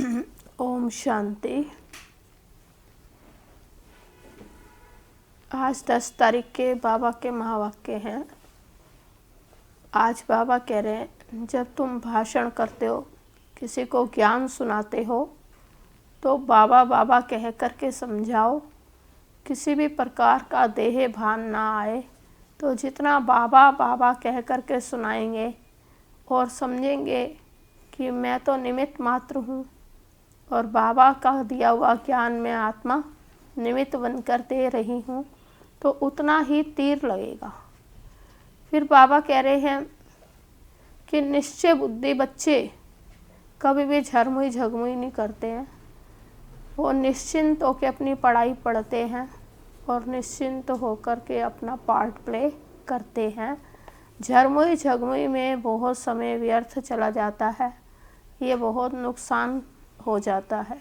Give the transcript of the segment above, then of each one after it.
ओम शांति। आज 10 तारीख के बाबा के महावाक्य हैं। आज बाबा कह रहे हैं, जब तुम भाषण करते हो, किसी को ज्ञान सुनाते हो, तो बाबा बाबा कह करके समझाओ। किसी भी प्रकार का देह भान ना आए। तो जितना बाबा बाबा कह करके सुनाएंगे और समझेंगे कि मैं तो निमित्त मात्र हूँ और बाबा का दिया हुआ ज्ञान में आत्मा निमित्त बनकर दे रही हूँ, तो उतना ही तीर लगेगा। फिर बाबा कह रहे हैं कि निश्चय बुद्धि बच्चे कभी भी झरमुई झगमुई नहीं करते हैं। वो निश्चिंत होकर अपनी पढ़ाई पढ़ते हैं और निश्चिंत होकर के अपना पार्ट प्ले करते हैं। झरमुई झगमुई में बहुत समय व्यर्थ चला जाता है, ये बहुत नुकसान हो जाता है।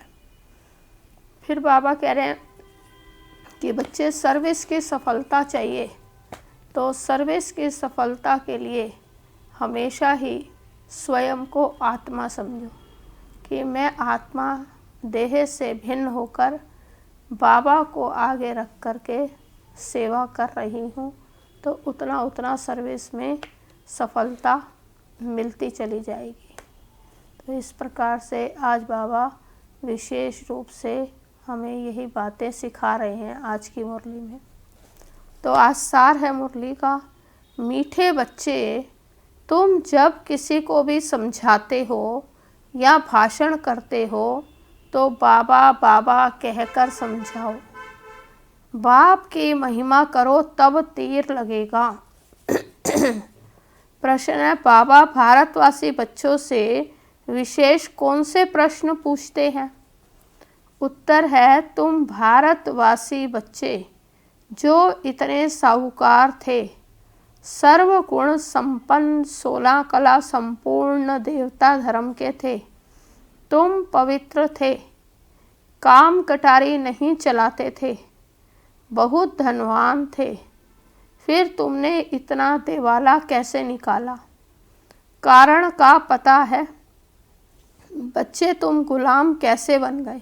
फिर बाबा कह रहे हैं कि बच्चे सर्विस की सफलता चाहिए, तो सर्विस की सफलता के लिए हमेशा ही स्वयं को आत्मा समझो कि मैं आत्मा देह से भिन्न होकर बाबा को आगे रख कर के सेवा कर रही हूँ, तो उतना उतना सर्विस में सफलता मिलती चली जाएगी। तो इस प्रकार से आज बाबा विशेष रूप से हमें यही बातें सिखा रहे हैं आज की मुरली में। तो आज सार है मुरली का, मीठे बच्चे तुम जब किसी को भी समझाते हो या भाषण करते हो तो बाबा बाबा कहकर समझाओ। बाप की महिमा करो तब तीर लगेगा। प्रश्न है, बाबा भारतवासी बच्चों से विशेष कौन से प्रश्न पूछते हैं? उत्तर है, तुम भारतवासी बच्चे जो इतने साहूकार थे, सर्वगुण संपन्न 16 कला संपूर्ण देवता धर्म के थे, तुम पवित्र थे, काम कटारी नहीं चलाते थे, बहुत धनवान थे, फिर तुमने इतना देवाला कैसे निकाला? कारण का पता है? बच्चे तुम गुलाम कैसे बन गए?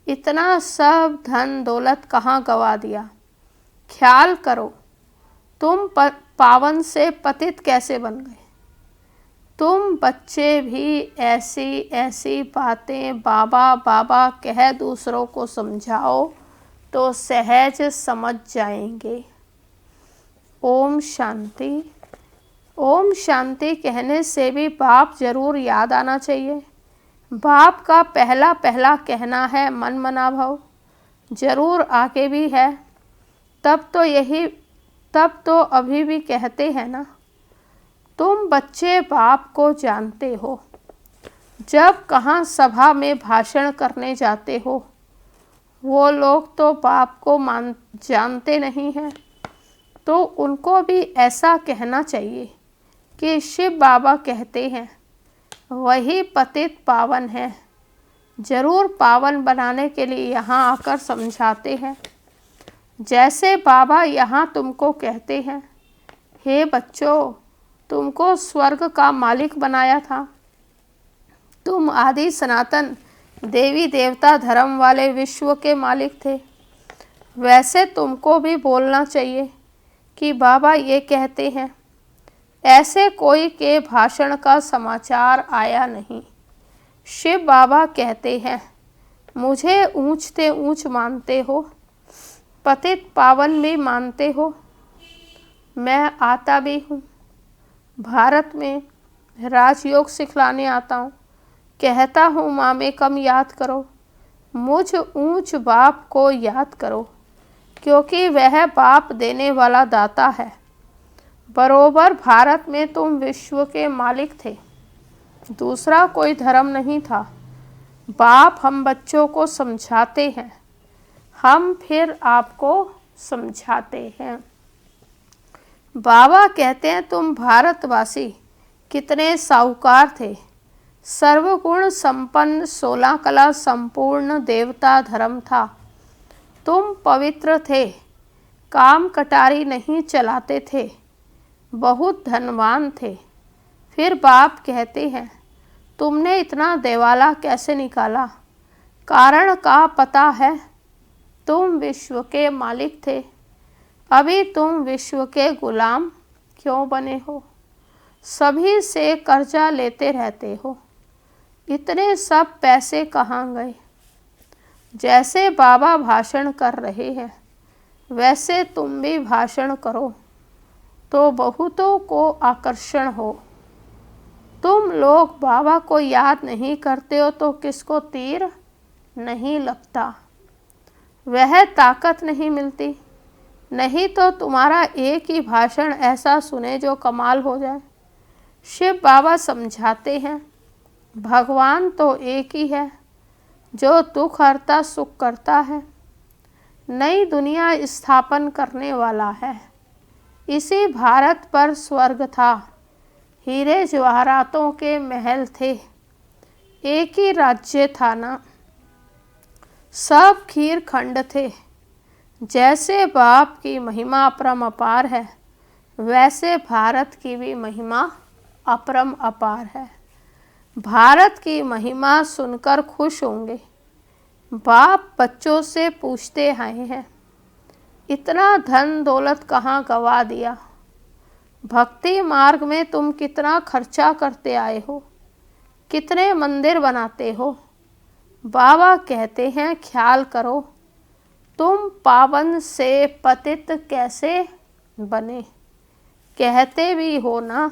इतना सब धन दौलत कहाँ गवा दिया? ख्याल करो, तुम पावन से पतित कैसे बन गए? तुम बच्चे भी ऐसी ऐसी बातें बाबा बाबा कह दूसरों को समझाओ तो सहज समझ जाएंगे। ओम शांति। ओम शांति कहने से भी बाप जरूर याद आना चाहिए। बाप का पहला पहला कहना है मन मना भव, जरूर आगे भी है। तब तो अभी भी कहते हैं ना, तुम बच्चे बाप को जानते हो। जब कहाँ सभा में भाषण करने जाते हो, वो लोग तो बाप को जानते नहीं हैं, तो उनको भी ऐसा कहना चाहिए कि शिव बाबा कहते हैं वही पतित पावन है। जरूर पावन बनाने के लिए यहाँ आकर समझाते हैं। जैसे बाबा यहाँ तुमको कहते हैं, हे बच्चों, तुमको स्वर्ग का मालिक बनाया था, तुम आदि सनातन देवी देवता धर्म वाले विश्व के मालिक थे। वैसे तुमको भी बोलना चाहिए कि बाबा ये कहते हैं। ऐसे कोई के भाषण का समाचार आया नहीं। शिव बाबा कहते हैं, मुझे ऊंचते ऊंच मानते हो, पतित पावन भी मानते हो। मैं आता भी हूँ, भारत में राजयोग सिखलाने आता हूँ। कहता हूँ माँ में कम याद करो, मुझ ऊंच बाप को याद करो, क्योंकि वह बाप देने वाला दाता है। बरोबर भारत में तुम विश्व के मालिक थे, दूसरा कोई धर्म नहीं था। बाप हम बच्चों को समझाते हैं, हम फिर आपको समझाते हैं। बाबा कहते हैं, तुम भारतवासी कितने साहूकार थे, सर्वगुण संपन्न 16 कला संपूर्ण देवता धर्म था, तुम पवित्र थे, काम कटारी नहीं चलाते थे, बहुत धनवान थे। फिर बाप कहते हैं, तुमने इतना देवाला कैसे निकाला? कारण का पता है? तुम विश्व के मालिक थे, अभी तुम विश्व के गुलाम क्यों बने हो? सभी से कर्जा लेते रहते हो, इतने सब पैसे कहाँ गए? जैसे बाबा भाषण कर रहे हैं वैसे तुम भी भाषण करो तो बहुतों को आकर्षण हो। तुम लोग बाबा को याद नहीं करते हो तो किसको तीर नहीं लगता, वह ताकत नहीं मिलती। नहीं तो तुम्हारा एक ही भाषण ऐसा सुने जो कमाल हो जाए। शिव बाबा समझाते हैं, भगवान तो एक ही है जो दुख हरता सुख करता है, नई दुनिया स्थापन करने वाला है। इसी भारत पर स्वर्ग था, हीरे जवाहरातों के महल थे, एक ही राज्य था ना, सब खीर खंड थे। जैसे बाप की महिमा अपरम अपार है वैसे भारत की भी महिमा अपरम अपार है। भारत की महिमा सुनकर खुश होंगे। बाप बच्चों से पूछते आए हैं, इतना धन दौलत कहाँ गवा दिया? भक्ति मार्ग में तुम कितना खर्चा करते आए हो, कितने मंदिर बनाते हो? बाबा कहते हैं, ख्याल करो तुम पावन से पतित कैसे बने। कहते भी हो ना,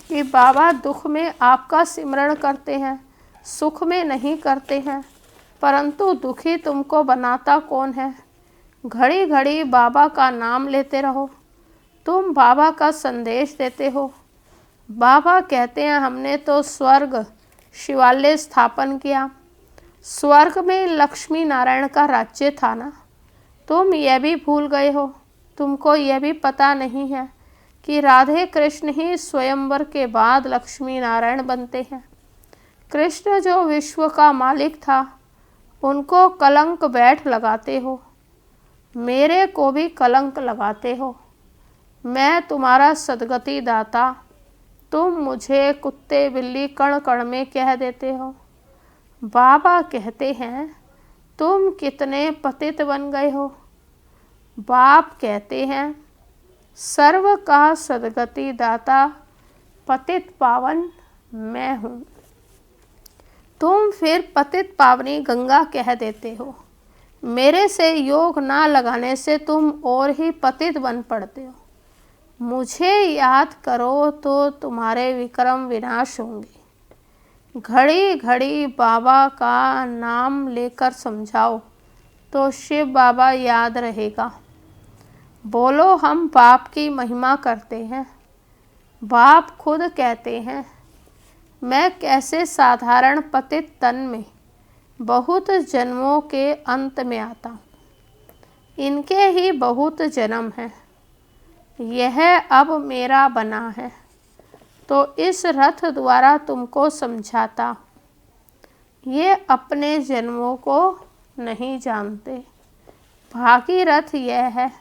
कि बाबा दुख में आपका सिमरण करते हैं, सुख में नहीं करते हैं, परंतु दुखी तुमको बनाता कौन है? घड़ी घड़ी बाबा का नाम लेते रहो, तुम बाबा का संदेश देते हो। बाबा कहते हैं, हमने तो स्वर्ग शिवालय स्थापन किया, स्वर्ग में लक्ष्मी नारायण का राज्य था ना, तुम यह भी भूल गए हो। तुमको यह भी पता नहीं है कि राधे कृष्ण ही स्वयंवर के बाद लक्ष्मी नारायण बनते हैं। कृष्ण जो विश्व का मालिक था उनको कलंक बैठ लगाते हो, मेरे को भी कलंक लगाते हो। मैं तुम्हारा सदगति दाता, तुम मुझे कुत्ते बिल्ली कण कण में कह देते हो। बाबा कहते हैं, तुम कितने पतित बन गए हो। बाप कहते हैं, सर्व का सदगति दाता पतित पावन मैं हूँ। तुम फिर पतित पावनी गंगा कह देते हो। मेरे से योग ना लगाने से तुम और ही पतित बन पड़ते हो। मुझे याद करो तो तुम्हारे विक्रम विनाश होंगे। घड़ी घड़ी बाबा का नाम लेकर समझाओ तो शिव बाबा याद रहेगा। बोलो, हम बाप की महिमा करते हैं। बाप खुद कहते हैं, मैं कैसे साधारण पतित तन में बहुत जन्मों के अंत में आता हूँ। इनके ही बहुत जन्म हैं, यह अब मेरा बना है, तो इस रथ द्वारा तुमको समझाता हूँ। ये अपने जन्मों को नहीं जानते, भागीरथ यह है,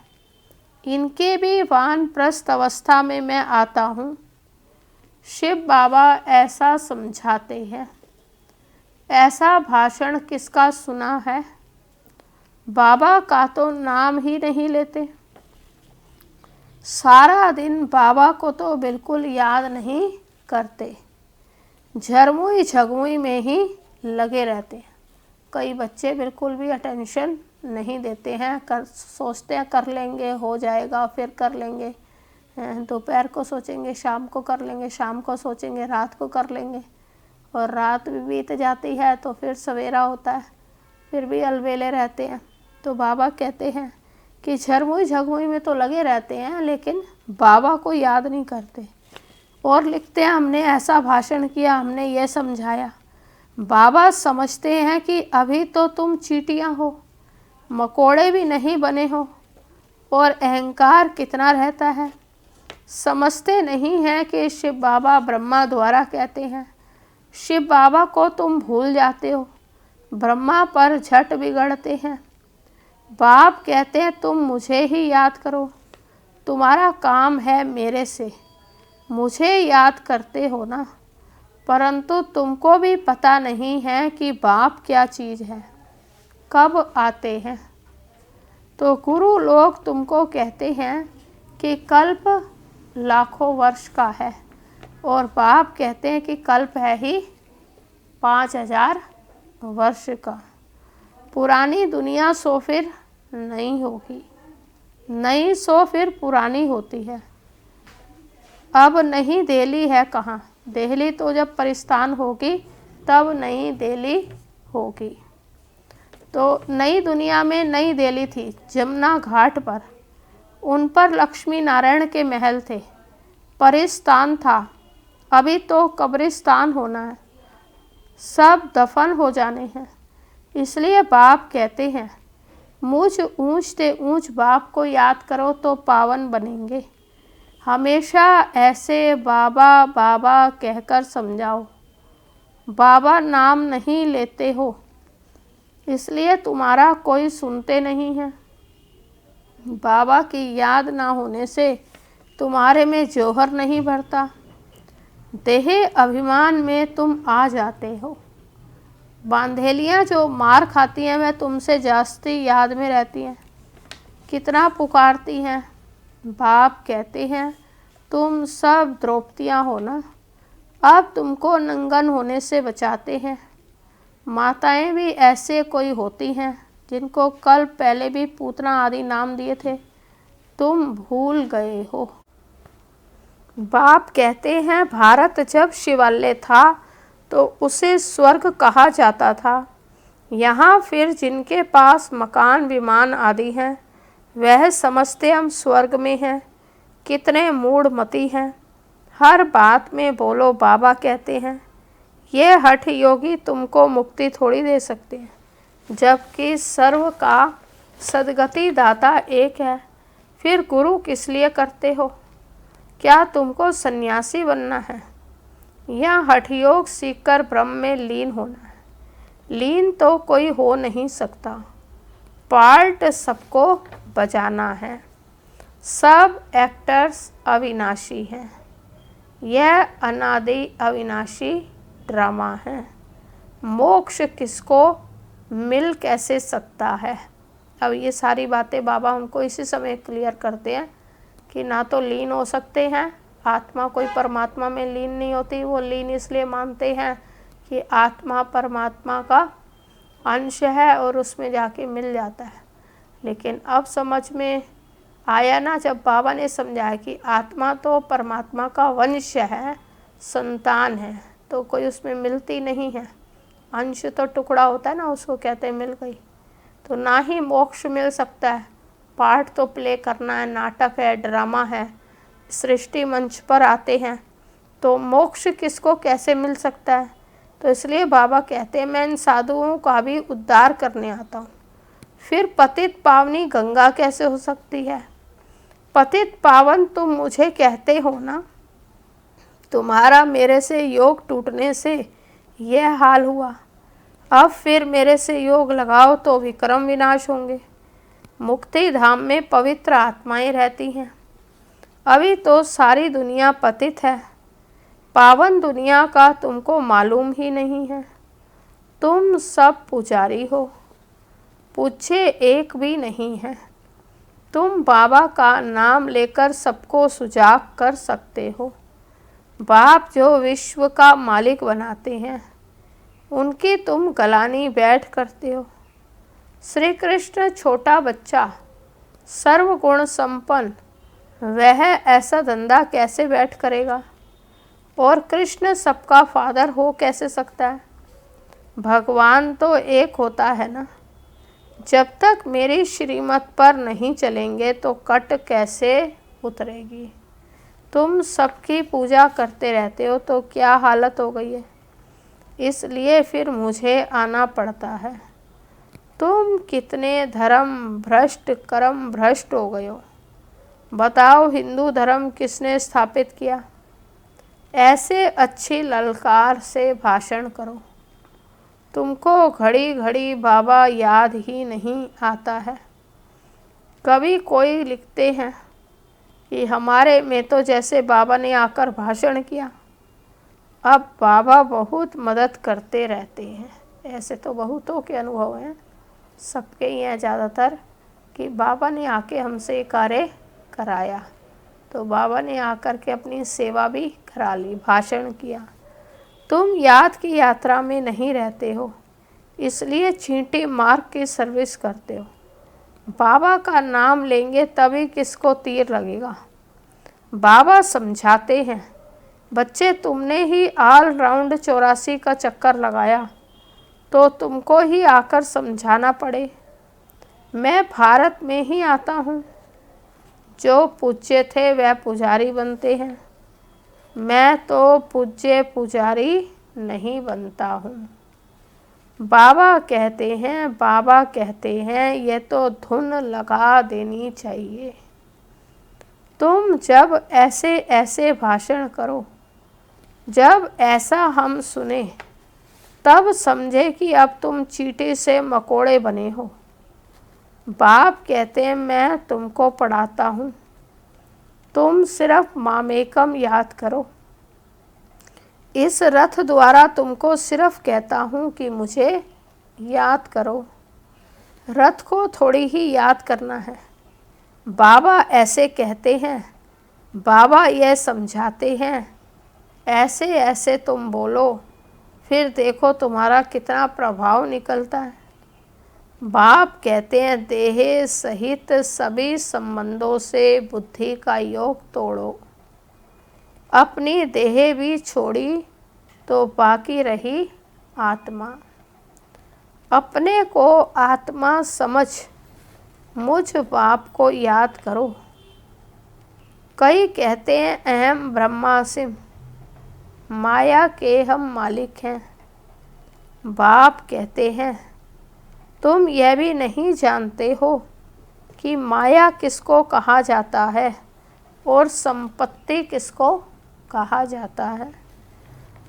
इनके भी वानप्रस्थ अवस्था में मैं आता हूँ। शिव बाबा ऐसा समझाते हैं। ऐसा भाषण किसका सुना है? बाबा का तो नाम ही नहीं लेते। सारा दिन बाबा को तो बिल्कुल याद नहीं करते, झरमुई झगमुई में ही लगे रहते हैं। कई बच्चे बिल्कुल भी अटेंशन नहीं देते हैं, सोचते हैं कर लेंगे, हो जाएगा, फिर कर लेंगे, दोपहर को सोचेंगे, शाम को कर लेंगे, शाम को सोचेंगे, रात को कर लेंगे, और रात भी बीत जाती है तो फिर सवेरा होता है, फिर भी अलबेले रहते हैं। तो बाबा कहते हैं कि झरमुई झगमुई में तो लगे रहते हैं लेकिन बाबा को याद नहीं करते। और लिखते हैं, हमने ऐसा भाषण किया, हमने ये समझाया। बाबा समझते हैं कि अभी तो तुम चींटियाँ हो, मकोड़े भी नहीं बने हो, और अहंकार कितना रहता है। समझते नहीं हैं कि शिव बाबा ब्रह्मा द्वारा कहते हैं। शिव बाबा को तुम भूल जाते हो, ब्रह्मा पर झट बिगड़ते हैं। बाप कहते हैं, तुम मुझे ही याद करो, तुम्हारा काम है मेरे से, मुझे याद करते हो ना, परंतु तुमको भी पता नहीं है कि बाप क्या चीज़ है, कब आते हैं। तो गुरु लोग तुमको कहते हैं कि कल्प लाखों वर्ष का है, और बाप कहते हैं कि कल्प है ही 5000 वर्ष का। पुरानी दुनिया सो फिर नहीं होगी, नई सो फिर पुरानी होती है। अब नई दिल्ली है कहाँ? दिल्ली तो जब परिस्तान होगी तब नई दिल्ली होगी। तो नई दुनिया में नई दिल्ली थी जमुना घाट पर, उन पर लक्ष्मी नारायण के महल थे, परिस्तान था। अभी तो कब्रिस्तान होना है, सब दफन हो जाने हैं। इसलिए बाप कहते हैं मुझ ऊंच से ऊंच बाप को याद करो तो पावन बनेंगे। हमेशा ऐसे बाबा बाबा कहकर समझाओ। बाबा नाम नहीं लेते हो, इसलिए तुम्हारा कोई सुनते नहीं है। बाबा की याद ना होने से तुम्हारे में जौहर नहीं भरता, देह अभिमान में तुम आ जाते हो। बांधेलियाँ जो मार खाती हैं वह तुमसे जास्ती याद में रहती हैं, कितना पुकारती हैं। बाप कहते हैं तुम सब द्रौपदियाँ हो ना, अब तुमको नंगन होने से बचाते हैं। माताएं भी ऐसे कोई होती हैं जिनको कल पहले भी पूतना आदि नाम दिए थे, तुम भूल गए हो। बाप कहते हैं भारत जब शिवालय था तो उसे स्वर्ग कहा जाता था। यहाँ फिर जिनके पास मकान विमान आदि हैं वह समझते हम स्वर्ग में हैं। कितने मूढ़मती हैं, हर बात में बोलो बाबा कहते हैं। ये हठ योगी तुमको मुक्ति थोड़ी दे सकते हैं, जबकि सर्व का सदगति दाता एक है। फिर गुरु किस लिए करते हो? क्या तुमको सन्यासी बनना है या हठयोग सीखकर ब्रह्म में लीन होना है? लीन तो कोई हो नहीं सकता, पार्ट सबको बजाना है। सब एक्टर्स अविनाशी हैं, यह अनादि अविनाशी ड्रामा है। मोक्ष किसको मिल कैसे सकता है? अब ये सारी बातें बाबा उनको इसी समय क्लियर करते हैं कि ना तो लीन हो सकते हैं, आत्मा कोई परमात्मा में लीन नहीं होती। वो लीन इसलिए मानते हैं कि आत्मा परमात्मा का अंश है और उसमें जाके मिल जाता है। लेकिन अब समझ में आया ना, जब बाबा ने समझाया कि आत्मा तो परमात्मा का वंश है, संतान है, तो कोई उसमें मिलती नहीं है। अंश तो टुकड़ा होता है ना, उसको कहते हैं मिल गई। तो ना ही मोक्ष मिल सकता है, पार्ट तो प्ले करना है, नाटक है, ड्रामा है, सृष्टि मंच पर आते हैं, तो मोक्ष किसको कैसे मिल सकता है? तो इसलिए बाबा कहते हैं मैं इन साधुओं का भी उद्धार करने आता हूँ। फिर पतित पावनी गंगा कैसे हो सकती है? पतित पावन तुम मुझे कहते हो ना, तुम्हारा मेरे से योग टूटने से यह हाल हुआ। अब फिर मेरे से योग लगाओ तो विक्रम विनाश होंगे। मुक्ति धाम में पवित्र आत्माएं रहती हैं। अभी तो सारी दुनिया पतित है, पावन दुनिया का तुमको मालूम ही नहीं है। तुम सब पुजारी हो, पूछे एक भी नहीं है। तुम बाबा का नाम लेकर सबको सुजाग कर सकते हो। बाप जो विश्व का मालिक बनाते हैं उनकी तुम गलानी बैठ करते हो। श्री कृष्ण छोटा बच्चा, सर्वगुण संपन्न, वह ऐसा धंधा कैसे बैठ करेगा? और कृष्ण सबका फादर हो कैसे सकता है? भगवान तो एक होता है ना। जब तक मेरी श्रीमत पर नहीं चलेंगे तो कट कैसे उतरेगी? तुम सबकी पूजा करते रहते हो तो क्या हालत हो गई है, इसलिए फिर मुझे आना पड़ता है। तुम कितने धर्म भ्रष्ट कर्म भ्रष्ट हो गए हो। बताओ हिंदू धर्म किसने स्थापित किया? ऐसे अच्छी ललकार से भाषण करो, तुमको घड़ी घड़ी बाबा याद ही नहीं आता है। कभी कोई लिखते हैं कि हमारे में तो जैसे बाबा ने आकर भाषण किया, अब बाबा बहुत मदद करते रहते हैं। ऐसे तो बहुतों के अनुभव हैं, सबके ही हैं ज़्यादातर, कि बाबा ने आके हमसे कार्य कराया। तो बाबा ने आकर के अपनी सेवा भी करा ली, भाषण किया। तुम याद की यात्रा में नहीं रहते हो, इसलिए चींटी मार्ग की सर्विस करते हो। बाबा का नाम लेंगे तभी किसको तीर लगेगा। बाबा समझाते हैं, बच्चे तुमने ही ऑल राउंड 84 का चक्कर लगाया, तो तुमको ही आकर समझाना पड़े। मैं भारत में ही आता हूँ, जो पूज्य थे वह पुजारी बनते हैं, मैं तो पूज्य पुजारी नहीं बनता हूँ। बाबा कहते हैं ये तो धुन लगा देनी चाहिए। तुम जब ऐसे ऐसे भाषण करो, जब ऐसा हम सुने, तब समझे कि अब तुम चींटी से मकोड़े बने हो। बाप कहते हैं मैं तुमको पढ़ाता हूँ, तुम सिर्फ मामेकम याद करो। इस रथ द्वारा तुमको सिर्फ कहता हूँ कि मुझे याद करो। रथ को थोड़ी ही याद करना है। बाबा ऐसे कहते हैं, बाबा यह समझाते हैं, ऐसे ऐसे तुम बोलो, फिर देखो तुम्हारा कितना प्रभाव निकलता है। बाप कहते हैं देह सहित सभी संबंधों से बुद्धि का योग तोड़ो। अपनी देह भी छोड़ी तो बाकी रही आत्मा। अपने को आत्मा समझ मुझ बाप को याद करो। कई कहते हैं अहम ब्रह्मासिम, माया के हम मालिक हैं। बाप कहते हैं तुम यह भी नहीं जानते हो कि माया किसको कहा जाता है और संपत्ति किसको कहा जाता है।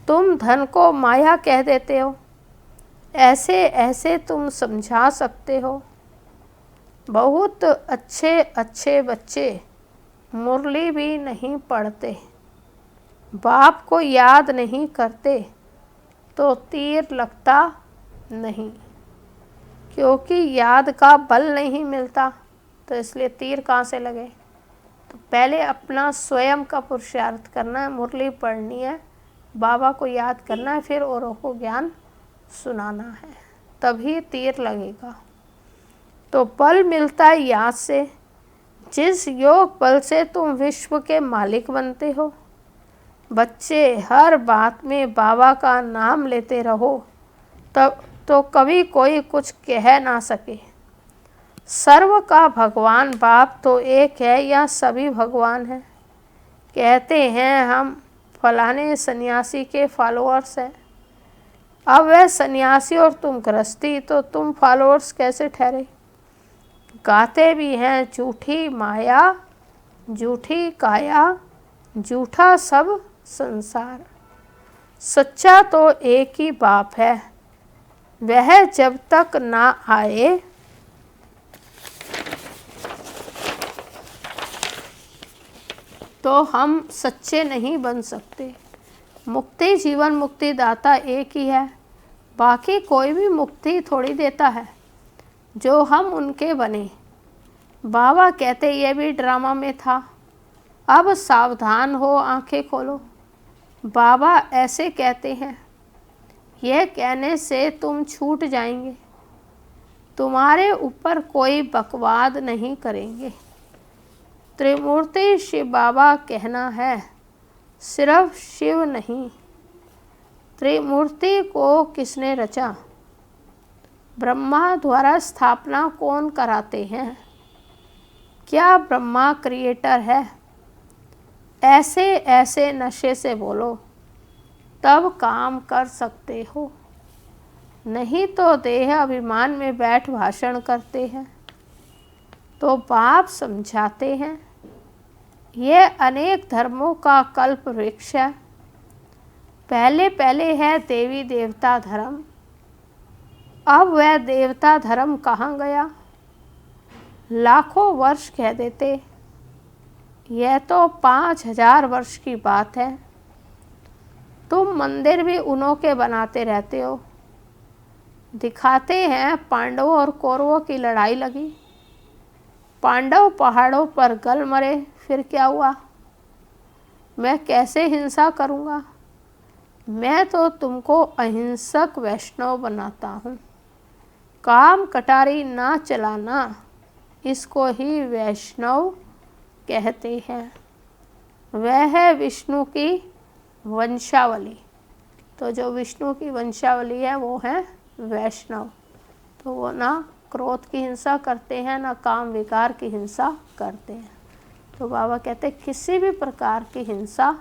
तुम धन को माया कह देते हो, ऐसे ऐसे तुम समझा सकते हो। बहुत अच्छे अच्छे बच्चे मुरली भी नहीं पढ़ते, बाप को याद नहीं करते, तो तीर लगता नहीं, क्योंकि याद का बल नहीं मिलता, तो इसलिए तीर कहाँ से लगे। तो पहले अपना स्वयं का पुरुषार्थ करना है, मुरली पढ़नी है, बाबा को याद करना है, फिर औरों को ज्ञान सुनाना है, तभी तीर लगेगा। तो बल मिलता है याद से, जिस योग बल से तुम विश्व के मालिक बनते हो। बच्चे हर बात में बाबा का नाम लेते रहो, तब तो कभी कोई कुछ कह ना सके। सर्व का भगवान बाप तो एक है या सभी भगवान हैं। कहते हैं हम फलाने सन्यासी के फॉलोअर्स हैं। अब वह सन्यासी और तुम गृहस्थी, तो तुम फॉलोअर्स कैसे ठहरे। गाते भी हैं झूठी माया, झूठी काया, झूठा सब संसार। सच्चा तो एक ही बाप है, वह जब तक ना आए तो हम सच्चे नहीं बन सकते। मुक्ति जीवन मुक्ति दाता एक ही है, बाकी कोई भी मुक्ति थोड़ी देता है जो हम उनके बने। बाबा कहते ये भी ड्रामा में था, अब सावधान हो, आंखें खोलो। बाबा ऐसे कहते हैं, यह कहने से तुम छूट जाएंगे, तुम्हारे ऊपर कोई बकवाद नहीं करेंगे। त्रिमूर्ति शिव बाबा कहना है, सिर्फ शिव नहीं। त्रिमूर्ति को किसने रचा, ब्रह्मा द्वारा स्थापना कौन कराते हैं, क्या ब्रह्मा क्रिएटर है। ऐसे ऐसे नशे से बोलो, तब काम कर सकते हो, नहीं तो देह अभिमान में बैठ भाषण करते हैं। तो बाप समझाते हैं, ये अनेक धर्मों का कल्प वृक्ष है। पहले पहले है देवी देवता धर्म, अब वह देवता धर्म कहाँ गया। लाखों वर्ष कह देते, यह तो 5000 वर्ष की बात है। तुम मंदिर भी उन्हों के बनाते रहते हो। दिखाते हैं पांडवों और कौरवों की लड़ाई लगी, पांडव पहाड़ों पर गल मरे, फिर क्या हुआ? मैं कैसे हिंसा करूँगा? मैं तो तुमको अहिंसक वैष्णव बनाता हूँ। काम कटारी ना चलाना, इसको ही वैष्णव कहते हैं। वह है विष्णु की वंशावली। तो जो विष्णु की वंशावली है वो है वैष्णव। तो वो ना क्रोध की हिंसा करते हैं, ना काम विकार की हिंसा करते हैं। तो बाबा कहते किसी भी प्रकार की हिंसा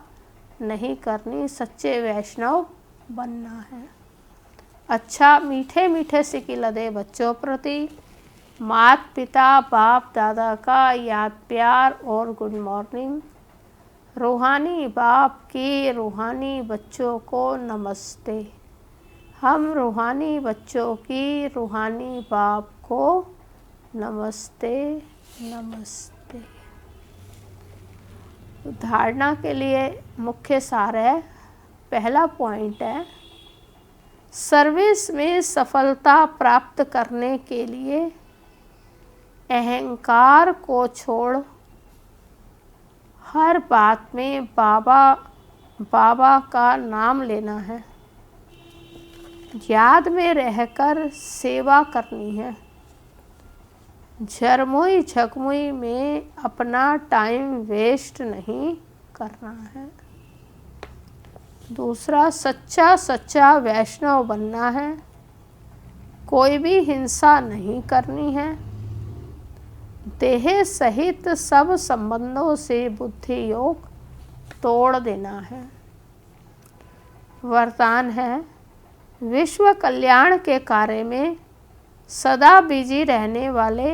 नहीं करनी, सच्चे वैष्णव बनना है। अच्छा मीठे मीठे सिकिल दे बच्चों प्रति माता पिता बाप दादा का याद प्यार और गुड मॉर्निंग। रूहानी बाप के रूहानी बच्चों को नमस्ते। हम रूहानी बच्चों की रूहानी बाप को नमस्ते नमस्ते। धारणा के लिए मुख्य सार है, पहला पॉइंट है सर्विस में सफलता प्राप्त करने के लिए अहंकार को छोड़ हर बात में बाबा का नाम लेना है। याद में रहकर सेवा करनी है। झरमुई झकमुई में अपना टाइम वेस्ट नहीं करना है। दूसरा, सच्चा वैष्णव बनना है। कोई भी हिंसा नहीं करनी है। देह सहित सब संबंधों से बुद्धि योग तोड़ देना है। वरदान है विश्व कल्याण के कार्य में सदा बिजी रहने वाले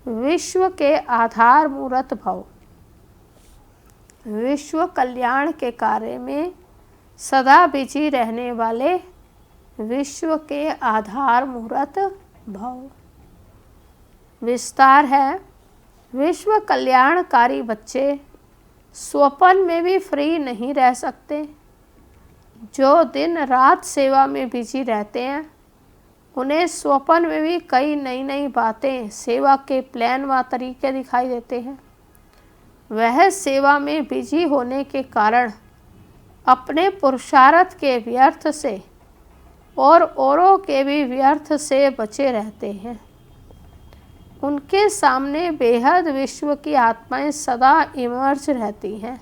विश्व के आधार मूर्त भव। विश्व कल्याण के कार्य में सदा बिजी रहने वाले विश्व के आधार मूर्त भव। विस्तार है विश्व कल्याणकारी बच्चे स्वप्न में भी फ्री नहीं रह सकते। जो दिन रात सेवा में बिजी रहते हैं उन्हें स्वप्न में भी कई नई नई बातें, सेवा के प्लान व तरीके दिखाई देते हैं। वह सेवा में बिजी होने के कारण अपने पुरुषार्थ के व्यर्थ से और औरों के भी व्यर्थ से बचे रहते हैं। उनके सामने बेहद विश्व की आत्माएं सदा इमर्ज रहती हैं।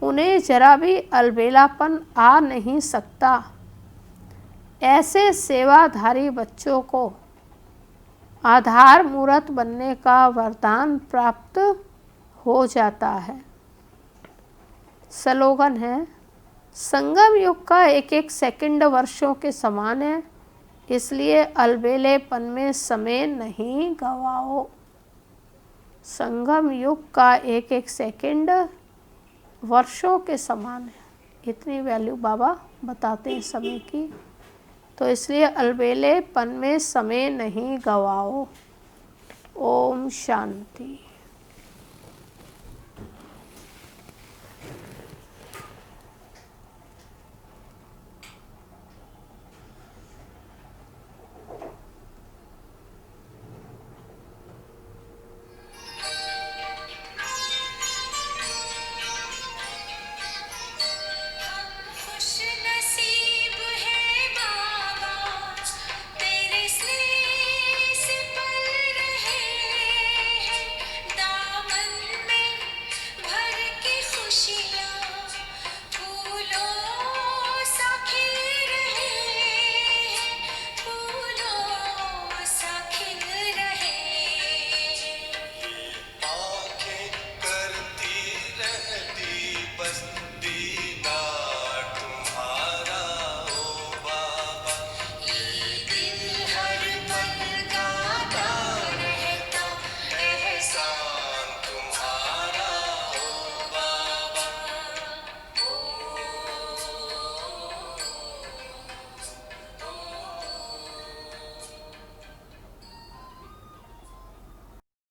उन्हें जरा भी अलबेलापन आ नहीं सकता। ऐसे सेवाधारी बच्चों को आधार मूर्त बनने का वरदान प्राप्त हो जाता है। स्लोगन है संगम युग का एक एक सेकंड वर्षों के समान है, इसलिए अलबेलेपन में समय नहीं गवाओ। संगम युग का एक एक सेकंड वर्षों के समान है, इतनी वैल्यू बाबा बताते हैं समय की। तो इसलिए अलबेलेपन में समय नहीं गवाओ। ओम शांति।